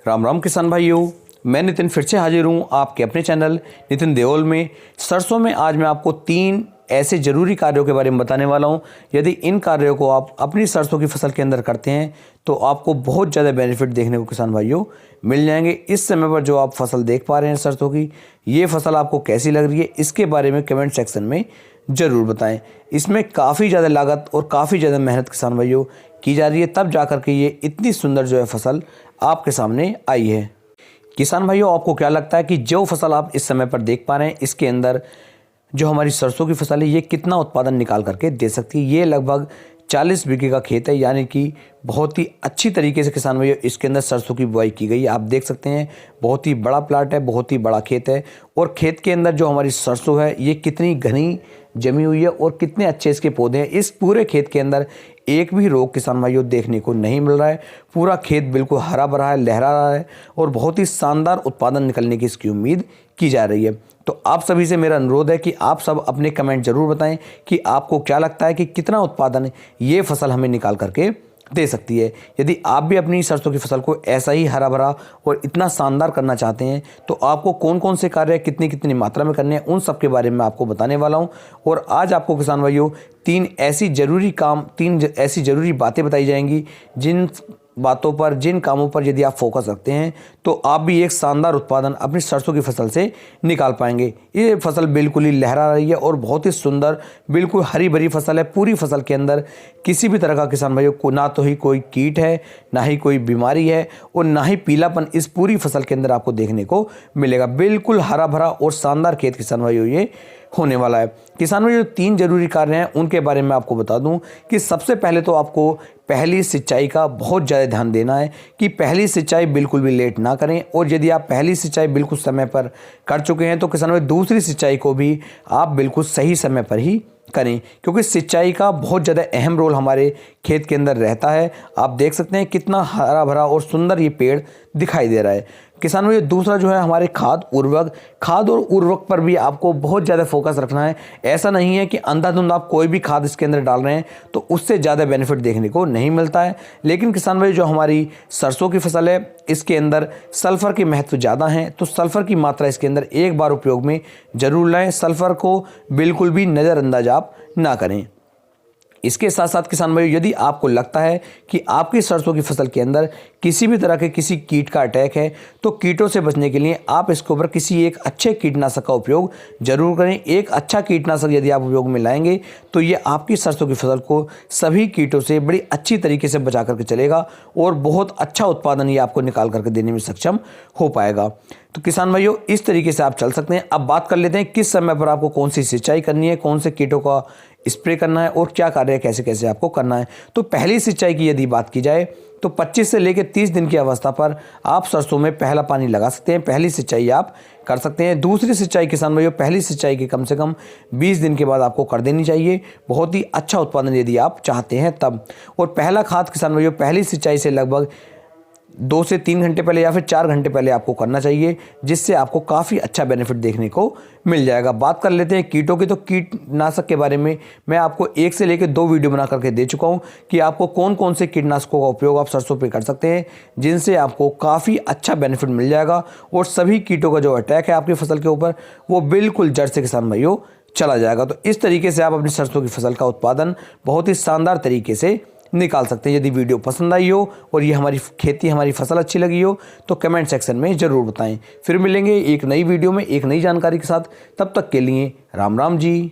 राम राम किसान भाइयों, मैं नितिन फिर से हाजिर हूँ आपके अपने चैनल नितिन देओल में। सरसों में आज मैं आपको 3 ऐसे ज़रूरी कार्यों के बारे में बताने वाला हूँ। यदि इन कार्यों को आप अपनी सरसों की फसल के अंदर करते हैं तो आपको बहुत ज़्यादा बेनिफिट देखने को किसान भाइयों मिल जाएंगे। इस समय पर जो आप फसल देख पा रहे हैं सरसों की, ये फसल आपको कैसी लग रही है, इसके बारे में कमेंट सेक्शन में ज़रूर बताएं। इसमें काफ़ी ज़्यादा लागत और काफ़ी ज़्यादा मेहनत किसान भाइयों की जा रही है, तब जाकर के ये इतनी सुंदर जो है फसल आपके सामने आई है। किसान भाइयों, आपको क्या लगता है कि जो फसल आप इस समय पर देख पा रहे हैं, इसके अंदर जो हमारी सरसों की फसल है ये कितना उत्पादन निकाल करके दे सकती है? ये लगभग 40 बीघे का खेत है, यानी कि बहुत ही अच्छी तरीके से किसान भाइयों इसके अंदर सरसों की बुआई की गई है। आप देख सकते हैं बहुत ही बड़ा प्लाट है, बहुत ही बड़ा खेत है, और खेत के अंदर जो हमारी सरसों है ये कितनी घनी जमी हुई है और कितने अच्छे इसके पौधे हैं। इस पूरे खेत के अंदर एक भी रोग किसान भाइयों देखने को नहीं मिल रहा है। पूरा खेत बिल्कुल हरा भरा है, लहरा रहा है, और बहुत ही शानदार उत्पादन निकलने की इसकी उम्मीद की जा रही है। तो आप सभी से मेरा अनुरोध है कि आप सब अपने कमेंट जरूर बताएं कि आपको क्या लगता है कि कितना उत्पादन ये फसल हमें निकाल करके दे सकती है। यदि आप भी अपनी सरसों की फसल को ऐसा ही हरा भरा और इतना शानदार करना चाहते हैं तो आपको कौन कौन से कार्य कितनी कितनी मात्रा में करने हैं, उन सब के बारे में आपको बताने वाला हूं। और आज आपको किसान भाइयों 3 ऐसी ज़रूरी बातें बताई जाएंगी, जिन बातों पर, जिन कामों पर यदि आप फोकस रखते हैं तो आप भी एक शानदार उत्पादन अपनी सरसों की फसल से निकाल पाएंगे। ये फसल बिल्कुल ही लहरा रही है और बहुत ही सुंदर, बिल्कुल हरी भरी फसल है। पूरी फसल के अंदर किसी भी तरह का किसान भाइयों को ना तो ही कोई कीट है, ना ही कोई बीमारी है, और ना ही पीलापन इस पूरी फसल के अंदर आपको देखने को मिलेगा। बिल्कुल हरा भरा और शानदार खेत किसान भाइयों ये होने वाला है। किसान भाइयों, 3 जरूरी कार्य हैं, उनके बारे में आपको बता दूं कि सबसे पहले तो आपको पहली सिंचाई का बहुत ज़्यादा ध्यान देना है कि पहली सिंचाई बिल्कुल भी लेट ना करें। और यदि आप पहली सिंचाई बिल्कुल समय पर कर चुके हैं तो किसान भाइयों दूसरी सिंचाई को भी आप बिल्कुल सही समय पर ही करें, क्योंकि सिंचाई का बहुत ज़्यादा अहम रोल हमारे खेत के अंदर रहता है। आप देख सकते हैं कितना हरा भरा और सुंदर ये पेड़ दिखाई दे रहा है। किसान भाई दूसरा जो है हमारे खाद और उर्वरक पर भी आपको बहुत ज़्यादा फोकस रखना है। ऐसा नहीं है कि अंधाधुंध आप कोई भी खाद इसके अंदर डाल रहे हैं तो उससे ज़्यादा बेनिफिट देखने को नहीं मिलता है। लेकिन किसान भाई जो हमारी सरसों की फसल है इसके अंदर सल्फर के महत्व ज़्यादा हैं, तो सल्फर की मात्रा इसके अंदर एक बार उपयोग में जरूर लाएं। सल्फर को बिल्कुल भी नज़रअंदाज आप ना करें। इसके साथ साथ किसान भाइयों, यदि आपको लगता है कि आपकी सरसों की फसल के अंदर किसी भी तरह के किसी कीट का अटैक है तो कीटों से बचने के लिए आप इसके ऊपर किसी एक अच्छे कीटनाशक का उपयोग जरूर करें। एक अच्छा कीटनाशक यदि आप उपयोग में लाएंगे तो ये आपकी सरसों की फसल को सभी कीटों से बड़ी अच्छी तरीके से बचा करके चलेगा और बहुत अच्छा उत्पादन ये आपको निकाल करके देने में सक्षम हो पाएगा। तो किसान भाइयों, इस तरीके से आप चल सकते हैं। अब बात कर लेते हैं किस समय पर आपको कौन सी सिंचाई करनी है, कौन से कीटों का स्प्रे करना है और क्या कार्य कैसे कैसे आपको करना है। तो पहली सिंचाई की यदि बात की जाए तो 25 से लेकर 30 दिन की अवस्था पर आप सरसों में पहला पानी लगा सकते हैं, पहली सिंचाई आप कर सकते हैं। दूसरी सिंचाई किसान भाइयों पहली सिंचाई के कम से कम 20 दिन के बाद आपको कर देनी चाहिए, बहुत ही अच्छा उत्पादन यदि आप चाहते हैं तब। और पहला खाद किसान भाइयों पहली सिंचाई से लगभग 2 से 3 घंटे पहले या फिर 4 घंटे पहले आपको करना चाहिए, जिससे आपको काफ़ी अच्छा बेनिफिट देखने को मिल जाएगा। बात कर लेते हैं कीटों की। तो कीटनाशक के बारे में मैं आपको 1 से लेकर 2 वीडियो बना करके दे चुका हूं कि आपको कौन कौन से कीटनाशकों का उपयोग आप सरसों पे कर सकते हैं, जिनसे आपको काफ़ी अच्छा बेनिफिट मिल जाएगा और सभी कीटों का जो अटैक है आपकी फसल के ऊपर वो बिल्कुल जड़ से किसान भाइयों चला जाएगा। तो इस तरीके से आप अपनी सरसों की फसल का उत्पादन बहुत ही शानदार तरीके से निकाल सकते हैं। यदि वीडियो पसंद आई हो और ये हमारी खेती, हमारी फसल अच्छी लगी हो तो कमेंट सेक्शन में ज़रूर बताएं। फिर मिलेंगे एक नई वीडियो में एक नई जानकारी के साथ। तब तक के लिए राम राम जी।